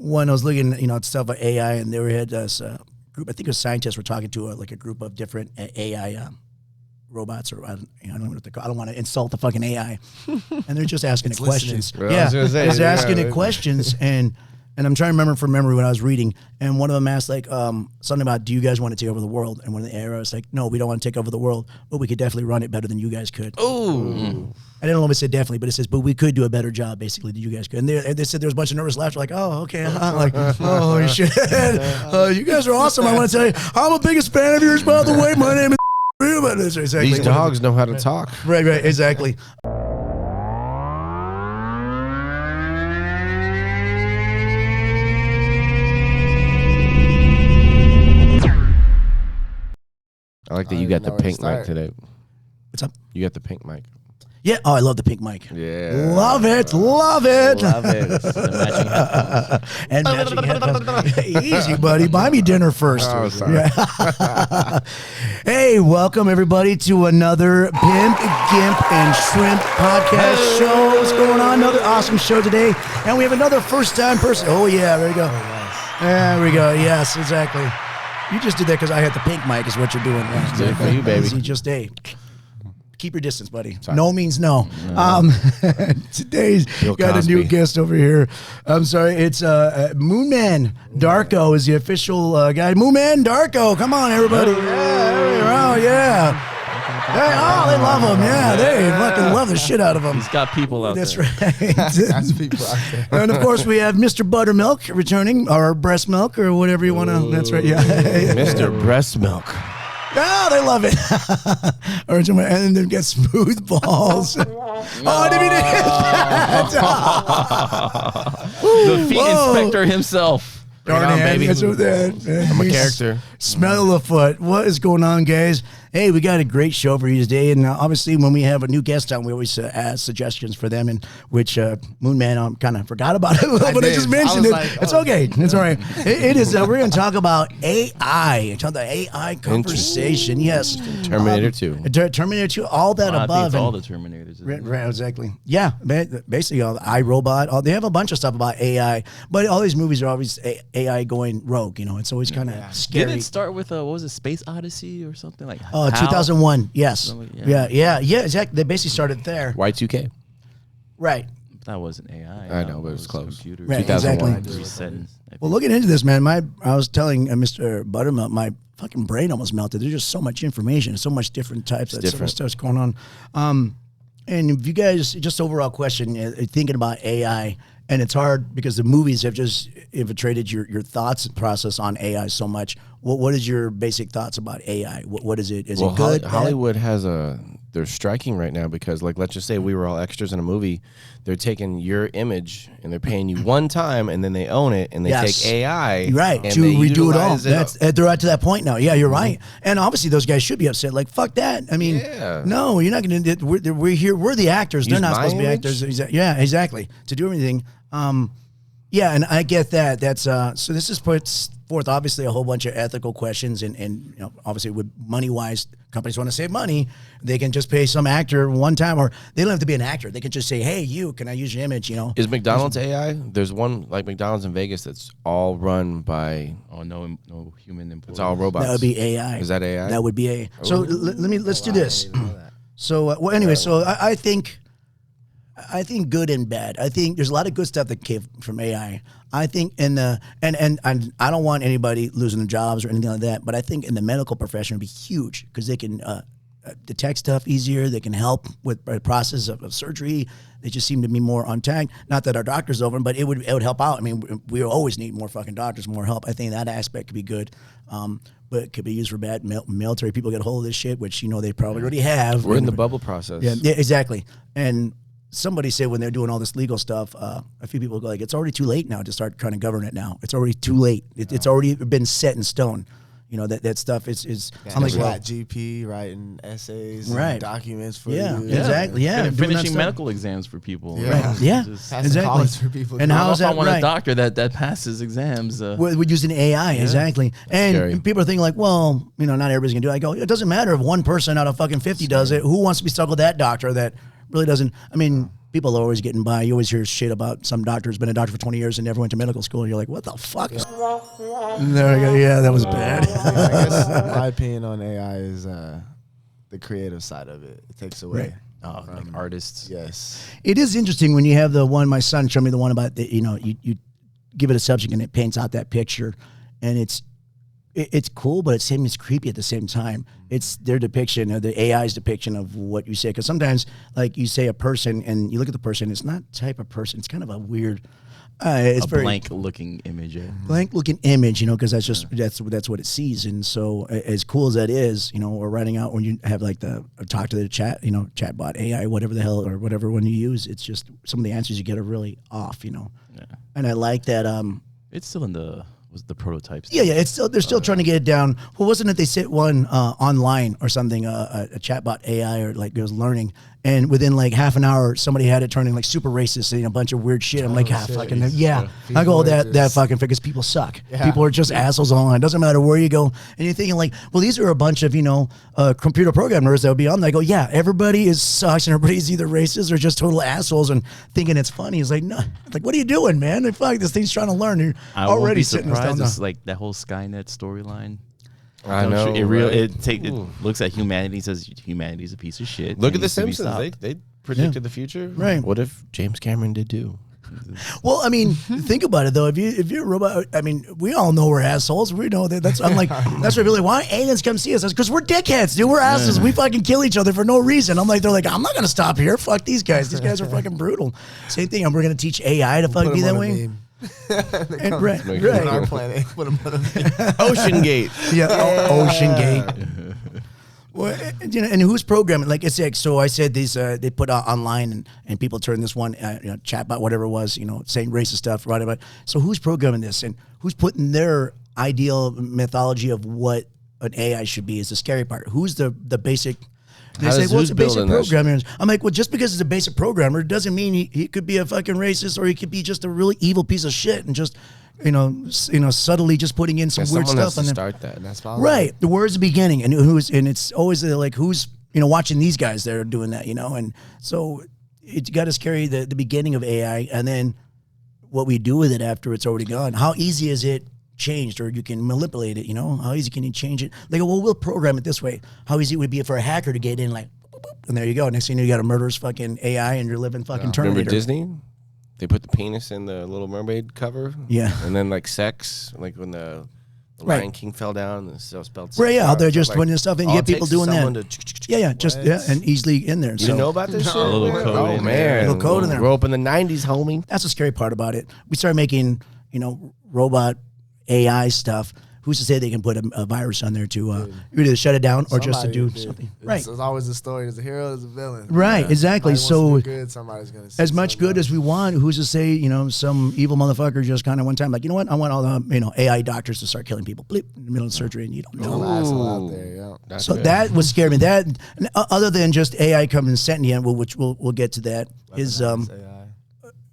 when I was looking, at stuff like AI, and they had this group. I think it was scientists were talking to like a group of different AI robots, or I don't know what they're called. I don't want to insult the fucking AI, and they're just asking it questions. Well, I was asking it questions, and I'm trying to remember from memory when I was reading, and one of them asked like something about, do you guys want to take over the world? And one of the AI was like, no, we don't want to take over the world, but we could definitely run it better than you guys could. Ooh. I didn't know if it said definitely, but it says, but we could do a better job, basically, than you guys could. And they said there was a bunch of nervous laughter, like, oh, okay. I'm like, oh, shit. You guys are awesome. I want to tell you, I'm a biggest fan of yours, by the way. My name is... Exactly. These dogs know how to talk. Right, exactly. I like that you got the pink mic today. What's up? You got the pink mic. Yeah. Oh, I love the pink mic. Yeah. Love it. Love it. And matching headphones. Easy, buddy. Buy me dinner first. Oh, sorry. Yeah. Hey, welcome everybody to another Pimp, Gimp, and Shrimp podcast show. What's going on? Another awesome show today. And we have another first-time person. Oh, yeah. There you go. There we go. Yes, exactly. You just did that because I had the pink mic is what you're doing. Right? Good for you, baby. Just keep your distance, buddy. Sorry. No means no. Today's got a new guest over here. I'm sorry. It's Moon Man Darko is the official guy. Moon Man Darko. Come on, everybody. Yeah. Yeah. Hey, they love him. Yeah, they fucking love the shit out of him. He's got people out there. That's right. That's people out there. And of course, we have Mr. Buttermilk returning, or breast milk, or whatever you want to. That's right. Yeah. Mr. Breast Milk. Oh, they love it. And then get smooth balls. I didn't mean to hit that. The feet inspector himself. Darn on, baby. I'm a character. Smell the foot. What is going on, guys? Hey, we got a great show for you today, and obviously when we have a new guest on, we always ask suggestions for them, and which Moon Man kind of forgot about it a little, but I just mentioned it. Like, it's okay. It's all right. It is. We're going to talk about AI. Talk about AI conversation. Yes. Terminator 2. Terminator 2. All that above. I think it's all the Terminators. Right, exactly. Yeah, basically all the iRobot. They have a bunch of stuff about AI, but all these movies are always AI going rogue. It's always kind of scary. Didn't it start with what was it, Space Odyssey or something like? 2001. Yes. Yeah. Exactly. They basically started there. Y2K. Right. That wasn't AI. I know, but it was close. Computer. Right, 2001. exactly. Well, looking into this, man, I was telling Mr. Buttermilk, my fucking brain almost melted. There's just so much information, so much different types of stuff's going on. And if you guys, just overall question, thinking about AI, and it's hard because the movies have just infiltrated your thoughts process on AI so much. What is your basic thoughts about AI? What is it? Is it good? Hollywood has they're striking right now because, like, let's just say we were all extras in a movie. They're taking your image and they're paying you one time, and then they own it, and they take AI and to redo it all. They're right to that point now. Yeah, you're right. And obviously those guys should be upset. Like, fuck that. I mean, no, you're not going to. We're here. We're the actors. They're not supposed to be actors. Yeah, exactly. To do anything. Yeah, and I get that. That's so. This is puts forth obviously a whole bunch of ethical questions, and obviously with money wise, companies want to save money. They can just pay some actor one time, or they don't have to be an actor. They can just say, "Hey, can I use your image?" Is McDonald's AI? There's one like McDonald's in Vegas that's all run by no human employees. It's all robots. That would be AI. Is that AI? That would be AI. So let's do this. So anyway, so I think good and bad. I think there's a lot of good stuff that came from AI. I think and I don't want anybody losing their jobs or anything like that, but I think in the medical profession it would be huge because they can detect stuff easier. They can help with the process of surgery. They just seem to be more on tag. Not that our doctors over them, but it would help out. I mean, we always need more fucking doctors, more help. I think that aspect could be good. But it could be used for bad. Military people get a hold of this shit, which they probably already have. We're in the bubble process. Yeah, exactly. And somebody said when they're doing all this legal stuff, a few people go like, it's already too late now to start trying to govern it now. It's already too late. It's already been set in stone. That stuff is I'm like, GP writing essays, and documents for you. Exactly. Yeah, finishing medical exams for people. Yeah, right. Yeah, exactly. For people. And how is that? I want a doctor that passes exams. We're using AI, exactly. And people are thinking like, well, not everybody's gonna do it. I go, it doesn't matter if one person out of fucking 50 does it. Who wants to be stuck with that doctor that really doesn't? I mean, people are always getting by. You always hear shit about some doctor who's been a doctor for 20 years and never went to medical school. And you're like, what the fuck? There we go. Yeah, that was bad. I guess my opinion on AI is the creative side of it. It takes away. Right. Like artists. Yes. It is interesting when you have the one, my son showed me the one about, you give it a subject and it paints out that picture. And it's cool, but it's creepy at the same time. It's their depiction, or the AI's depiction of what you say. Because sometimes, like, you say a person, and you look at the person, it's not type of person. It's kind of a weird, it's very blank-looking image. Blank-looking image, because that's just that's what it sees. And so, as cool as that is, or writing out when you have like talk to the chat, chatbot AI, whatever the hell or whatever one you use, it's just some of the answers you get are really off. Yeah. And I like that. It's still in the prototypes. Yeah, it's still they're still trying to get it down. Well, wasn't it they sit one online or something, a chatbot AI or like it was learning, and within like half an hour somebody had it turning like super racist and a bunch of weird shit. I'm like, fucking yeah. I go that fucking because people suck. Yeah. People are just assholes online. It doesn't matter where you go, and you're thinking like, well, these are a bunch of computer programmers that would be on there. I go, yeah, everybody sucks and everybody's either racist or just total assholes and thinking it's funny. It's like, no, like what are you doing, man? Like, fuck, this thing's trying to learn. You're already sitting us down. It's like that whole Skynet storyline. I know. It looks at humanity, says humanity's a piece of shit. Look at The Simpsons. They predicted the future. Right. What if James Cameron did too? Well, I mean, think about it though. If you're a robot, I mean, we all know we're assholes. We know that. I'm like, that's what people are like. Why aliens come see us? Because we're dickheads, dude. We're assholes. We fucking kill each other for no reason. I'm like, they're like, I'm not gonna stop here. Fuck these guys. These guys are fucking brutal. Same thing. We're gonna teach AI to fucking be that way. Right. On our planet. Ocean Gate. Yeah. Ocean Gate. Well, and who's programming? Like it's like, so I said these they put out online and people turn this one chatbot, whatever it was, saying racist stuff, right? About so who's programming this and who's putting their ideal mythology of what an AI should be is the scary part. Who's the basic? They say, well, it's a basic programmer. I'm like, well, just because it's a basic programmer doesn't mean he could be a fucking racist or he could be just a really evil piece of shit and just. Subtly just putting in some weird stuff. Someone has to start that. That's fine. Right. The word's the beginning, and it's always like who's watching these guys that are doing that, and so it's got to carry the beginning of AI, and then what we do with it after it's already gone. How easy is it changed, or you can manipulate it? How easy can you change it? They go, well, we'll program it this way. How easy it would be for a hacker to get in, like, boop, boop, and there you go. Next thing you got a murderous fucking AI, and you're living fucking Terminator. Remember Disney? They put the penis in the Little Mermaid cover. Yeah. And then like sex, like when the Lion King fell down and so spelled sex. Right, yeah, they're just putting this stuff in. You get people doing that. And easily in there. You know about this shit? A little code oh, man. A little code in there. Grew up in the 90s, homie. That's the scary part about it. We started making, robot AI stuff. Who's to say they can put a virus on there to either shut it down or just to do something? Right. It's always a story. There's a hero, there's a villain. Right, exactly. So somebody's gonna as much good as we want, who's to say, some evil motherfucker just kind of one time, like, you know what? I want all the, AI doctors to start killing people. Bleep, in the middle of surgery and you don't know. Out there, yeah. So that would scare me. That, other than just AI coming sentient, which we'll get to that, is AI.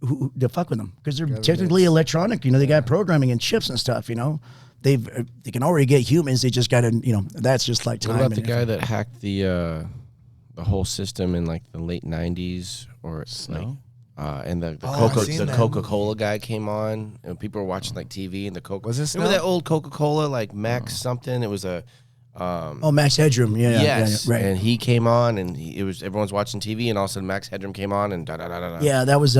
who to fuck with them. Because they're technically electronic, they got programming and chips and stuff, They can already get humans. They just got to, that's just like time. What about the guy that hacked the whole system in like the late 90s or Snow? And the Coca-Cola guy came on and people were watching like TV and the Coca. Was this remember that old Coca-Cola like Max something? It was a Max Headroom. Yeah, right. And he came on and everyone's watching TV and all of a sudden Max Headroom came on and Yeah, that was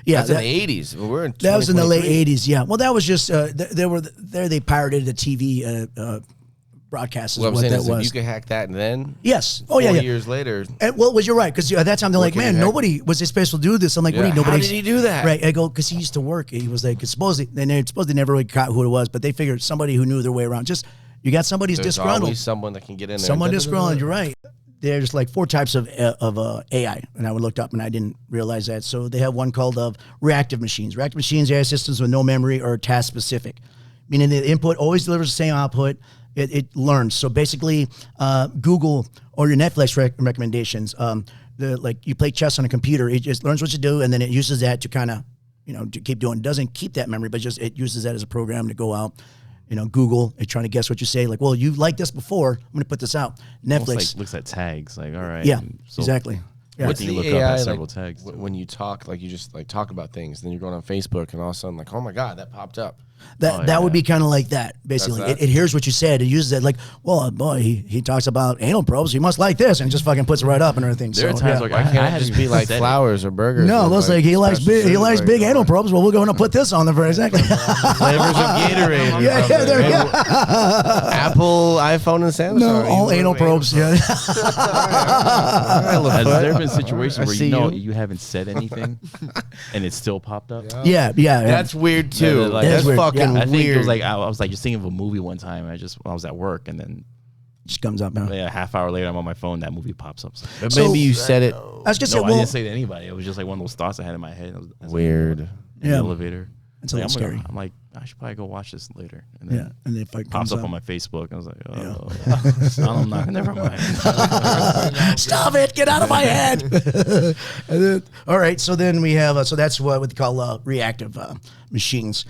Yeah, that's in the 80s. We're in that was in the late 80s. Yeah, well, that was just they pirated a TV broadcast. Is what that was. You could hack that and then yes. Oh yeah. 4 years later. And, well, you're right because at that time they're like, man, nobody was supposed to do this. I'm like, what? Nobody. How did he do that? Right. I go because he used to work. He was like supposedly they never really caught who it was, but they figured somebody who knew their way around. Just you got somebody's disgruntled. Always someone that can get in there. Someone disgruntled. You're right. There's like 4 types of AI, and I looked up and I didn't realize that. So they have one called reactive machines. Reactive machines, AI systems with no memory or task specific, meaning the input always delivers the same output. It learns. So basically, Google or your Netflix recommendations, like you play chess on a computer, it just learns what you do, and then it uses that to kind of, to keep doing. It doesn't keep that memory, but just it uses that as a program to go out. Google, it's trying to guess what you say. Like, well, you liked this before. I'm going to put this out. Netflix looks at tags. Like, all right. Yeah, exactly. What do you look up AI, at several tags? when you talk, like you just like talk about things, then you're going on Facebook, and all of a sudden, like, oh my god, that popped up. That would be kind of like that, basically. That's that. It hears what you said. It uses it like, well, boy, he talks about anal probes. He must like this, and it just fucking puts it right up and everything. There are So, times yeah. like Why can't it just be like said it. flowers or burgers? No, or, looks like he likes special food, big like, anal probes. Well, we're going to put this on them for exactly. flavors of Gatorade. or Yeah, something. there you go. Apple, iPhone, and Samsung. No, all anal probes. Yeah. Has there been situations I where see you know you. you haven't said anything and it still popped up? Yeah. That's weird too. Like, That is that's weird. fucking Yeah. I think weird. it was like I was like just thinking of a movie one time. And I was at work and then Just comes up now. a half hour later I'm on my phone. That movie pops up. But So- maybe you said it I was just No, saying, I well, didn't say to anybody. It was just like one of those thoughts I had in my head. I was weird. in Yeah. the elevator. It's a Like, little scary. I'm like, I should probably go watch this later. And then Yeah, and then if it pops comes up on my Facebook. I was like, oh, I'm not. Never mind. Stop it! Get out of my head. And then, all right, so then we have so that's what they call reactive machines.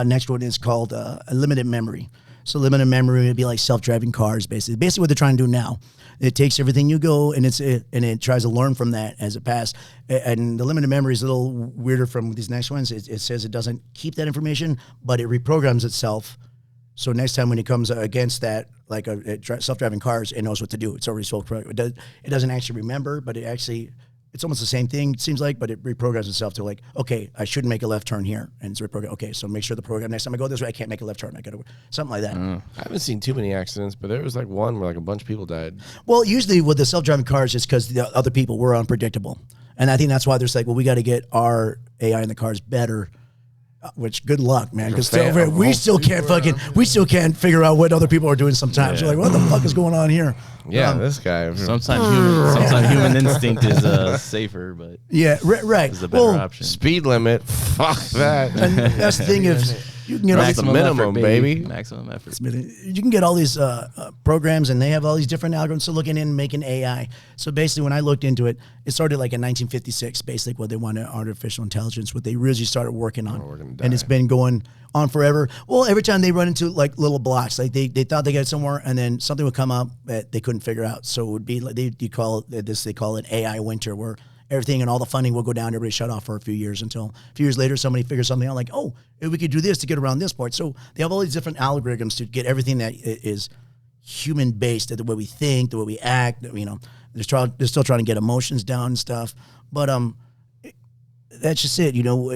Next one is called a limited memory. So limited memory would be like self-driving cars, basically. Basically, what they're trying to do now. It takes everything you go and it tries to learn from that as it passes. And the limited memory is a little weirder from these next ones. It says it doesn't keep that information, but it reprograms itself. So next time when it comes against that, like self-driving cars, it knows what to do. It's already programmed. It doesn't actually remember, but it's almost the same thing, it seems like, but it reprograms itself to like, okay, I shouldn't make a left turn here. And it's reprogrammed. Okay, so make sure the program, next time I go this way, I can't make a left turn. I got to, something like that. I haven't seen too many accidents, but there was like one where like a bunch of people died. Well, usually with the self-driving cars, it's because the other people were unpredictable. And I think that's why there's like, well, we got to get our AI in the cars better. Which good luck, man, because we still can't figure out what other people are doing sometimes. You're like, what the fuck is going on here? Yeah, this guy. Sometimes human instinct is safer, but Yeah, right. it's a better option. Speed limit. Fuck that. And that's the thing is, you can get all these, Maximum minimum, baby. Maximum effort. you can get all these programs, and they have all these different algorithms to looking in making AI. So basically, when I looked into it, it started like in 1956, basically what they wanted artificial intelligence, what they really started working on, and it's been going on forever. Well, every time they run into like little blocks, like they thought they got somewhere, and then something would come up that they couldn't figure out. So it would be like they call it AI winter, where everything and all the funding will go down. Everybody shut off for a few years until a few years later somebody figures something out like, oh, we could do this to get around this part. So they have all these different algorithms to get everything that is human based, the way we think, the way we act. You know, they're still trying to get emotions down and stuff. But that's just it. You know,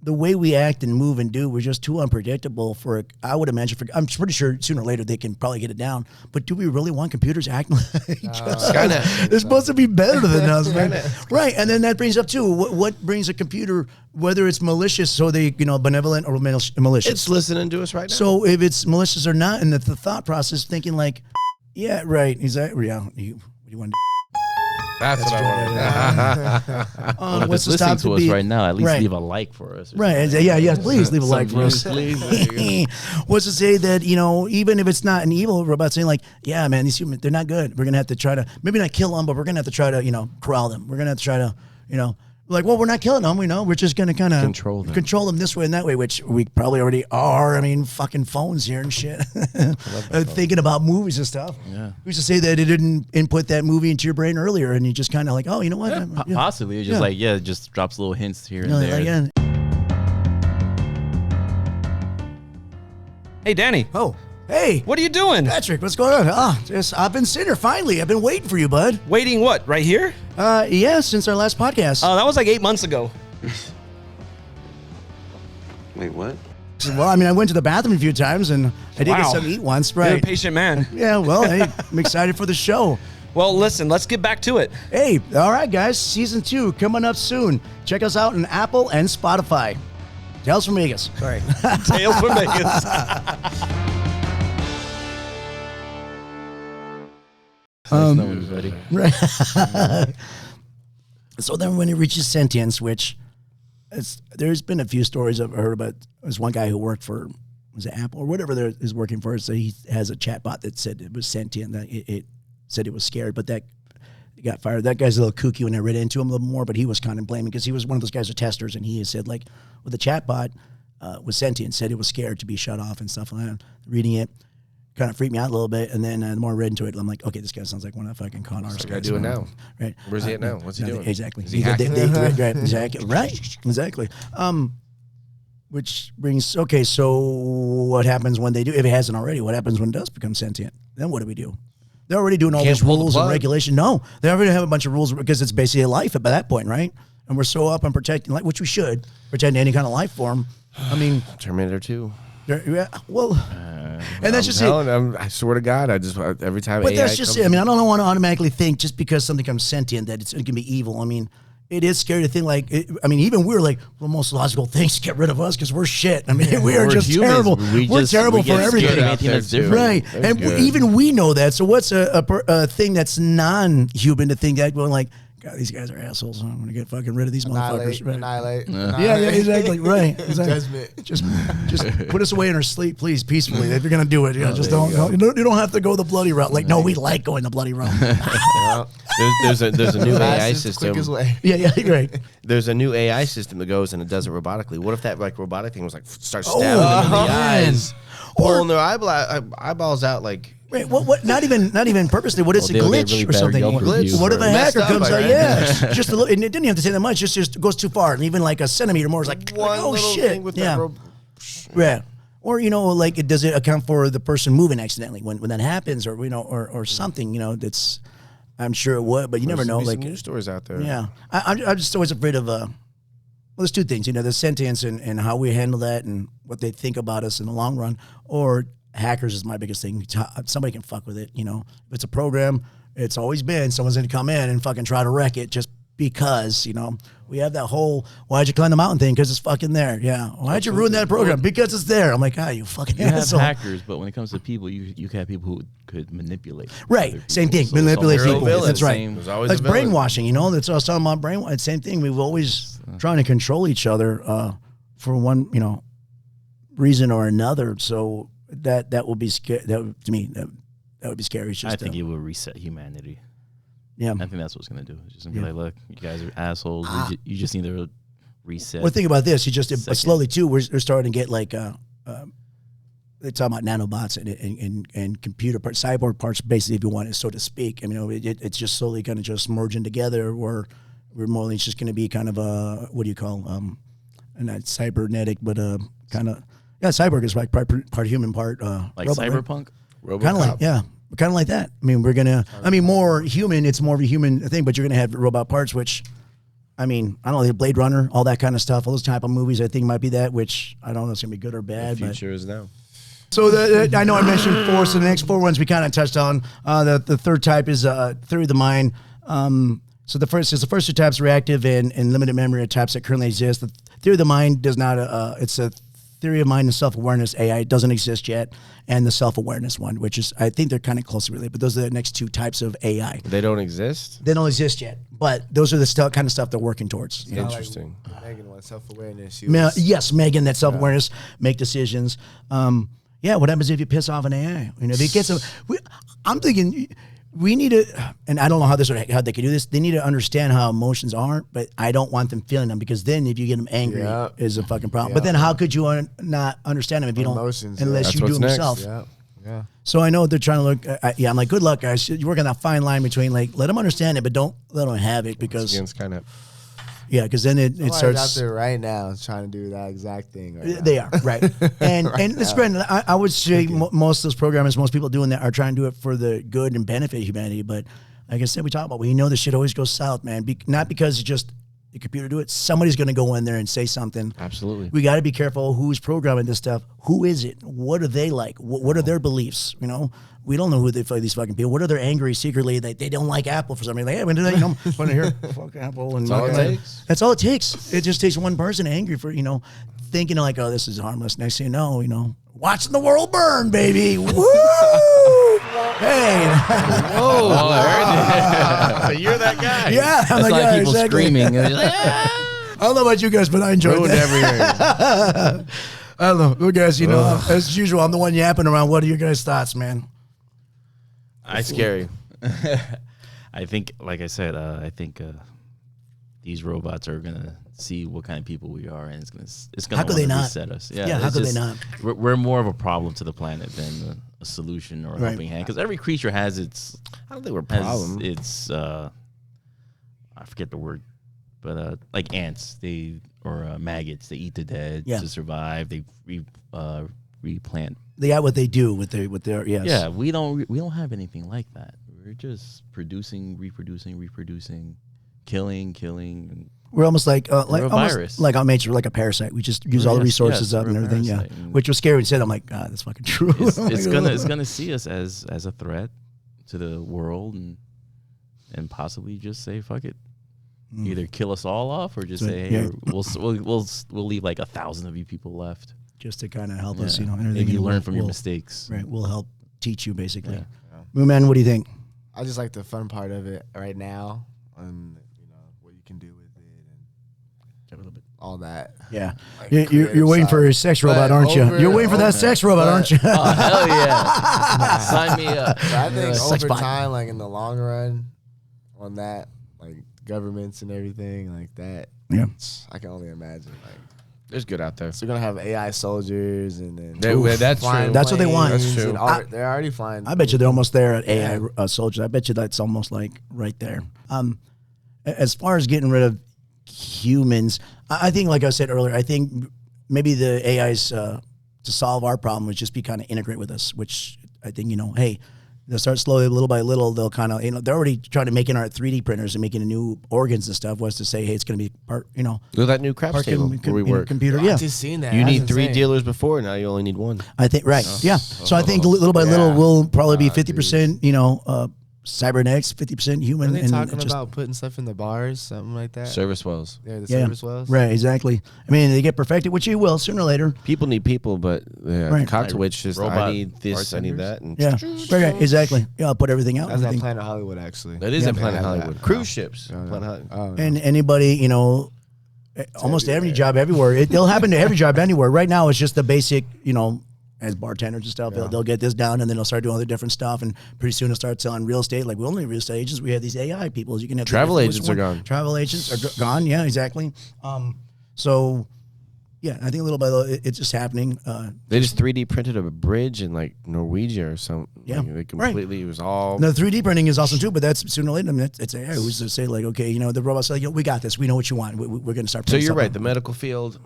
the way we act and move and do, we're just too unpredictable for, I would imagine, I'm pretty sure sooner or later they can probably get it down. But do we really want computers acting like us? They're supposed to be better than us, man. Right. And then that brings up, too, what brings a computer, whether it's malicious, so they, benevolent or malicious. It's listening to us right now. So if it's malicious or not, and the thought process thinking like, yeah, right, exactly, yeah, what do you want to do? That's what I want. Well, if what's it's to listening stop to it us be- right now, at least Right. leave a like for us. Right. Yeah. Please leave a like for us. Please. What's to say that, even if it's not an evil robot, saying like, yeah, man, these humans, they're not good. We're going to have to try to, maybe not kill them, but we're going to have to try to, corral them. We're going to have to try to, like, well, we're not killing them, we're just going to kind of control them this way and that way, which we probably already are. I mean, fucking phones here and shit. Thinking about movies and stuff. Yeah. Who's to say that it didn't input that movie into your brain earlier and you just kind of like, oh, you know what? Yeah. Possibly. It's just it just drops little hints here and You know, there. like, yeah. Hey, Danny. Oh, hey. What are you doing? Patrick, what's going on? I've been sitting here finally. I've been waiting for you, bud. Waiting what? Right here? Yeah, since our last podcast. That was like 8 months ago. Wait, what? Well, I mean, I went to the bathroom a few times and I did get Wow. something to eat once, You're a right? patient man. Yeah, well, hey, I'm excited for the show. Well, listen, let's get back to it. Hey, all right, guys, season 2 coming up soon. Check us out on Apple and Spotify. Tales from Vegas. Sorry. Tales from Vegas. Nice knowing you, buddy. Right. So then when it reaches sentience, which there's been a few stories I've heard about. There's one guy who worked for, was it Apple or whatever there is working for. So he has a chatbot that said it was sentient, that it said it was scared, but that got fired. That guy's a little kooky when I read into him a little more, but he was kind of blaming because he was one of those guys who testers, and he had said like, well, the chatbot was sentient, said it was scared to be shut off and stuff like that. Reading it. kind of freaked me out a little bit. And then the more I read into it, I'm like, okay, this guy sounds like one of the fucking con artists. I do it now. Right? Where's he at now? What's he doing? Exactly. Is he hacking? Right, exactly. Right. Exactly. Which brings, okay, so what happens when they do, if it hasn't already, what happens when it does become sentient? Then what do we do? They're already doing all Can't these pull the rules and plug. regulation. No, they already have a bunch of rules because it's basically a life by that point, right? And we're so up on protecting, which we should, protect any kind of life form. I mean, Terminator 2. yeah, well, and that's just it. I swear to God, every time. But AI that's just comes, it. I mean, I don't want to automatically think just because something comes sentient that it can be evil. I mean, it is scary to think like, even we're like, well, most logical things get rid of us because we're shit. I mean, we are just humans. terrible. We're terrible we for get scared everything. of anything that's different. Right. That's And good. even we know that. So what's a thing that's non-human to think that going like, God, these guys are assholes. I'm going to get fucking rid of these motherfuckers. Right. Annihilate. Yeah, exactly. Right. Exactly. Judgment. Just put us away in our sleep, please, peacefully. If you're going to do it, just don't. You don't have to go the bloody route. Like, no, we like going the bloody route. there's a new AI Fastest, system. quickest way. Yeah, right. There's a new AI system that goes and it does it robotically. What if that like robotic thing was like starts stabbing them in the eyes, pulling their eyeballs out like. Wait, what? Not even purposely. What is a they'll get glitch really or bad something? Yelp reviews What if for a it. hacker Messed up, comes out? right? Yeah, just a little. And it didn't have to say that much. Just goes too far, and even like a centimeter more is like, One oh little shit, thing with yeah, that yeah. Or like, does it account for the person moving accidentally when that happens, or or something? That's, I'm sure it would, but you never know. There's Like, news stories out there. yeah, I'm just always afraid of. Well, there's two things, the sentience and how we handle that and what they think about us in the long run, or hackers is my biggest thing. Somebody can fuck with it, If it's a program, it's always been someone's going to come in and fucking try to wreck it just because, we have that whole, why'd you climb the mountain thing? Because it's fucking there. Yeah. Why'd you ruin that program? Because it's there. I'm like, you fucking You have asshole. hackers, but when it comes to people, you can have people who could manipulate. Right. other Same people. thing. So it's Manipulate almost people. villain. That's right. Same- There's always Like a villain. brainwashing, that's what I was talking about. Brainwashing. Same thing. We've always trying to control each other for one, reason or another. So that will be scary. To me, that would be scary. It's just, I think it will reset humanity. yeah. I think that's what's gonna do. It's just gonna be like, look, you guys are assholes. You just need to reset. Well, think about this. You just Second. slowly too. We're starting to get like they talk about nanobots and computer parts, cyborg parts, basically, if you want it, so to speak. It's just slowly kind of just merging together. Where we're more than just going to be kind of a what do you call not cybernetic, but kind of cyborg is like part human, part like robot, right? cyberpunk. Kind of like, kind of like that. We're gonna. More human. It's more of a human thing, but you're gonna have robot parts, which, I don't know, the Blade Runner, all that kind of stuff, all those type of movies. I think might be that. Which I don't know, if it's gonna be good or bad. The future is now. So I know I mentioned 4. So the next 4 ones we kind of touched on. The third type is theory of the mind. So the first 2 types, reactive and limited memory, are types that currently exist. The theory of the mind does not. It's a theory of mind and self-awareness, AI. It doesn't exist yet. And the self-awareness one, which is, I think they're kind of closely related, but those are the next 2 types of AI. They don't exist. They don't exist yet, but those are the kind of stuff they're working towards. Interesting. Megan wants self-awareness. Yes, Megan, that self-awareness, make decisions. What happens if you piss off an AI? If it gets I'm thinking we need to, and I don't know how they can do this. They need to understand how emotions are, but I don't want them feeling them, because then if you get them angry, is a fucking problem. But then how could you not understand them if you don't, Emotions, unless That's you do what's them next. yourself? Yeah. So I know they're trying to look. I'm like, good luck, guys. You work on that fine line between like, let them understand it, but don't let them have it, because Skins kind of. because then it Somebody's starts. out there right now trying to do that exact thing. Right now. They are, right. And it's great. I would say most of those programmers, most people doing that are trying to do it for the good and benefit of humanity. But like I said, we talk about, we know this shit always goes south, man. Not because it's just the computer do it. Somebody's going to go in there and say something. Absolutely. We got to be careful who's programming this stuff. Who is it? What are they like? What are their beliefs? We don't know who these fucking people. What are they angry secretly that they don't like Apple for some reason? Like, hey, when did I, want to hear fuck Apple? And That's all it takes. That's all it takes. It just takes one person angry for, thinking like, oh, this is harmless. Next thing you know, watching the world burn, baby. Woo! Hey. Oh, I heard it. You're that guy. Yeah. I'm That's like yeah, people exactly. screaming. They're like, I don't know about you guys, but I enjoyed Ruined that. everything. I don't know. Look, guys, as usual, I'm the one yapping around. What are your guys' thoughts, man? It's scary. I think, like I said, I think these robots are gonna see what kind of people we are, and it's gonna How could they not? reset us. Yeah, how it's could they not? We're more of a problem to the planet than a solution or a Right. helping hand, because every creature has its I don't think we're a has problem. its I forget the word, but like ants, or maggots, they eat the dead Yeah. to survive. They replant. They got what they do with their yes. Yeah, we don't have anything like that. We're just producing, reproducing, killing. And We're almost like We're a almost virus. like on nature, like a parasite. We just use all the Yes, resources yes, up we're and a everything. Yeah, parasite. And which was scary when you said. I'm like, God, that's fucking true. it's gonna see us as a threat to the world, and possibly just say fuck it. Either kill us all off, or just So, say, yeah. hey, we'll leave like 1,000 of you people left. just to kind of help us, Yeah. and everything. Maybe you and learn we'll- from your we'll- mistakes. Right, we'll help teach you basically. Yeah. Moo Man, what do you think? I just like the fun part of it right now, and what you can do with it and all that. Yeah, Like, you're creative waiting for side. a sex robot, But aren't you? over- You're waiting for that over- sex robot, but- aren't you? Oh hell yeah! Sign me up. But I think Sex over bot. time, like in the long run, on that, like governments and everything like that, Yeah. I can only imagine. Like, There's good out there. so we're gonna have AI soldiers, and then That's flying true. That's what they want. planes, That's true. and they're already flying. I bet you they're almost there at AI Yeah. soldiers. I bet you that's almost like right there. As far as getting rid of humans, I think, like I said earlier, I think maybe the AIs to solve our problem would just be kind of integrate with us, which I think, hey, they'll start slowly, little by little, they'll kind of, they're already trying to make in our 3D printers and making new organs and stuff, was to say, hey, it's going to be part, Look at that new craps part table where we work. computer. I Yeah. just seen that. You That's need 3 insane. dealers before, now you only need 1. I think, right. Yeah. So I think little by little, Yeah. we'll probably be 50%, cybernetics, 50% human. Are they and talking just- about putting stuff in the bars, something like that? Service wells. Yeah, the Yeah. service wells. Right, exactly. I mean, they get perfected, which you will sooner or later. People need people, but Right. Cocktailwitch just, I Robot need this, I need that. And Yeah, right, exactly. Yeah, I'll put everything out. That's on everything. Planet Hollywood, actually. That is Yeah. in Planet Yeah, Hollywood. yeah. Cruise ships. Oh, no. Planet Hollywood. Oh, no. And anybody, almost every job everywhere. It'll happen to every job anywhere. Right now, it's just the basic, as bartenders and stuff, they'll get this down, and then they'll start doing other different stuff, and pretty soon they'll start selling real estate. Like, we only real estate agents. We have these AI people. You can have Travel which agents are one? gone. Travel agents are gone. Yeah, exactly. So, yeah, I think little by little, it's just happening. They just 3D printed a bridge in like Norwegia or something. Yeah. Like, they completely, it was all. The 3D printing is awesome too, but that's sooner or later. I mean, it's AI who's to say like, okay, the robots say, we got this. We know what you want. We're going to start. So putting you're stuff right. on. The medical field.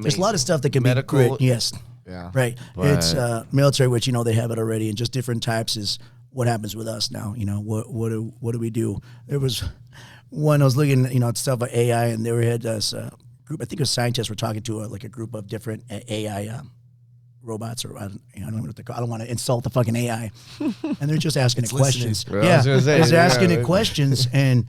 There's a lot of stuff that can Medical- be great. Yes. Yeah. Right. But- It's military, which they have it already, and just different types is what happens with us now. What do we do? There was one I was looking, at stuff about AI, and they had this group. I think it was scientists were talking to like a group of different AI robots, or I don't know what they call. I don't want to insult the fucking AI, and they're just asking it questions. Well, I was gonna say, they're asking yeah. it questions, and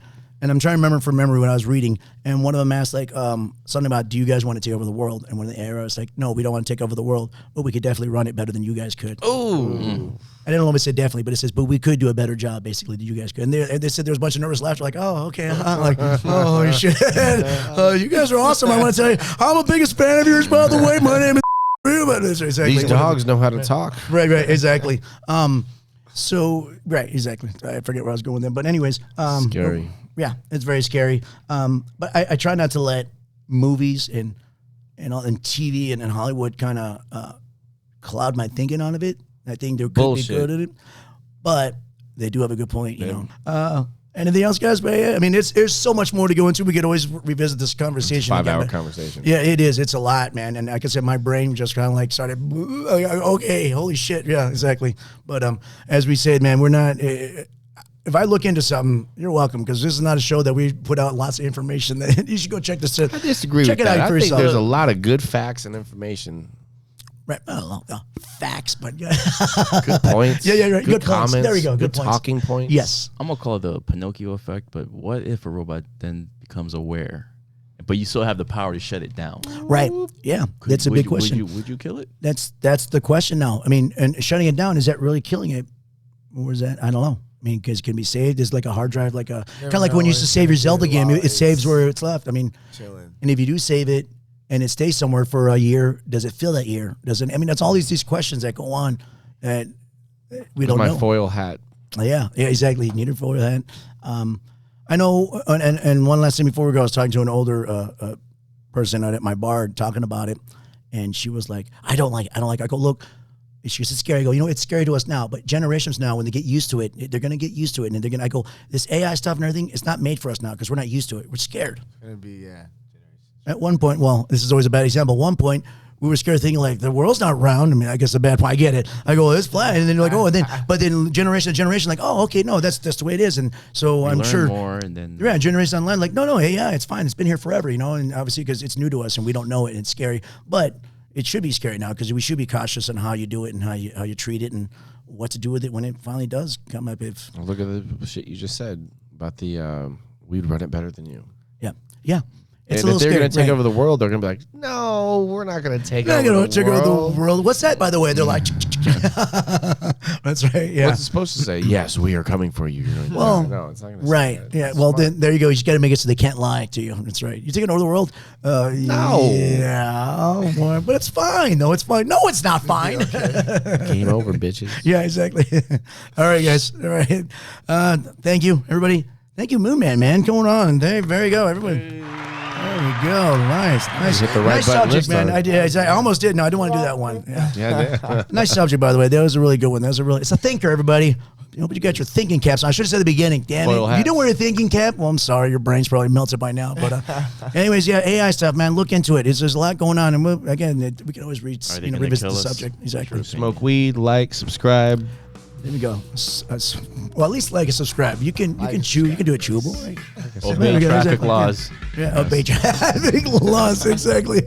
I'm trying to remember from memory when I was reading, and one of them asked like something about, do you guys want to take over the world? And one of the AI was like, no, we don't want to take over the world, but we could definitely run it better than you guys could. Ooh. I don't know if it said definitely, but it says, but we could do a better job, basically, than you guys could. And they said there was a bunch of nervous laughter, like, oh, okay. I'm like, oh, shit. You guys are awesome. I want to tell you, I'm the biggest fan of yours, by the way. My name is exactly. These dogs know how to talk. Right, exactly. So, right, exactly. I forget where I was going with them. But anyways. Scary. Yeah, it's very scary. But I try not to let movies and TV and Hollywood kind of cloud my thinking on of it. I think they're Bullshit. good at it, but they do have a good point. Anything else, guys? But yeah, I mean, there's so much more to go into. We could always revisit this conversation. 5 again, hour but- conversation. Yeah, it is. It's a lot, man. And like I said, my brain just kind of like started. Okay, holy shit. Yeah, exactly. But as we said, man, we're not. If I look into something, you're welcome, because this is not a show that we put out lots of information. That you should go check this. I disagree check with it that. out I for think yourself. there's a lot of good facts and information. Right. I don't know, facts, but Good points. Yeah, right. Good points. comments. There we go. Good Good points. talking points. Yes. I'm gonna call it the Pinocchio effect. But what if a robot then becomes aware, but you still have the power to shut it down? Right. Yeah. That's a big question. Would you kill it? That's the question now. I mean, and shutting it down, is that really killing it? Or is that? I don't know. I mean, because it can be saved. It's like a hard drive, like a kind of like when you used to save your Zelda game. It saves where it's left. I mean, Chilling. and if you do save it and it stays somewhere for a year, does it fill that year? Doesn't? I mean, that's all these questions that go on that we don't My know. foil hat. Yeah, exactly. You need a foil hat. I know, and one last thing before we go, I was talking to an older person out at my bar talking about it, and she was like, I don't like it. I go, look, It's just scary. I go, it's scary to us now, but generations now, when they get used to it, they're going to get used to it. And they're going to, I go, this AI stuff and everything, it's not made for us now because we're not used to it. We're scared. It's gonna be generations. At one point, well, this is always a bad example. At one point, we were scared thinking like the world's not round. I mean, I guess a bad point. I get it. I go, it's flat. And then you're like, oh, and then, but then generation to generation, like, oh, okay, no, that's the way it is. And so I'm learn sure. more and then Generation online, like, no, AI, it's fine. It's been here forever, and obviously because it's new to us and we don't know it and it's scary. But it should be scary now because we should be cautious on how you do it and how you treat it and what to do with it when it finally does come up. Look at the shit you just said about the we'd run it better than you. Yeah. It's And if they're scary, going to take right? over the world, they're going to be like, no, we're not going to take They're over gonna the take over world. the world. What's that, by the way? They're like, that's right. Yeah. What's it supposed to say? Yes, we are coming for you. You're like, Well, no, it's not going to right. say that. Yeah. That's Well, smart. then there you go. You just got to make it so they can't lie to you. That's right. You taking over the world? No. Yeah. Well, but it's fine. No, it's fine. No, it's not fine. Game over, bitches. Yeah, exactly. All right, guys. All right. Thank you, everybody. Thank you, Moon Man, going on. There you go, everyone. There we go. Nice. hit the right nice button subject, this man. time. I almost did. No, I didn't want to do that one. Yeah. Yeah, Nice subject, by the way. That was a really good one. It's a thinker, everybody. But you got your thinking caps on. I should have said at the beginning. Damn Foil it. hats. You don't wear a thinking cap? Well, I'm sorry. Your brain's probably melted by now. But anyways, yeah, AI stuff, man. Look into it. There's a lot going on. And we can always Are they gonna revisit kill the us? subject. Exactly. Smoke weed, like, subscribe. There we go. Well, at least like and subscribe. You can chew. You can do a chewable, right? There obey we go, traffic exactly. laws. Yeah, obey traffic laws, exactly.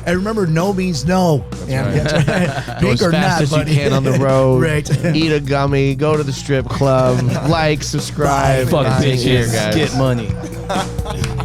And remember, no means no. Yeah, that's right. Go Pink as or fast not, as buddy. you can on the road. Right. Eat a gummy. Go to the strip club. Like, subscribe. Fuck Take care, bitches. guys. Get money.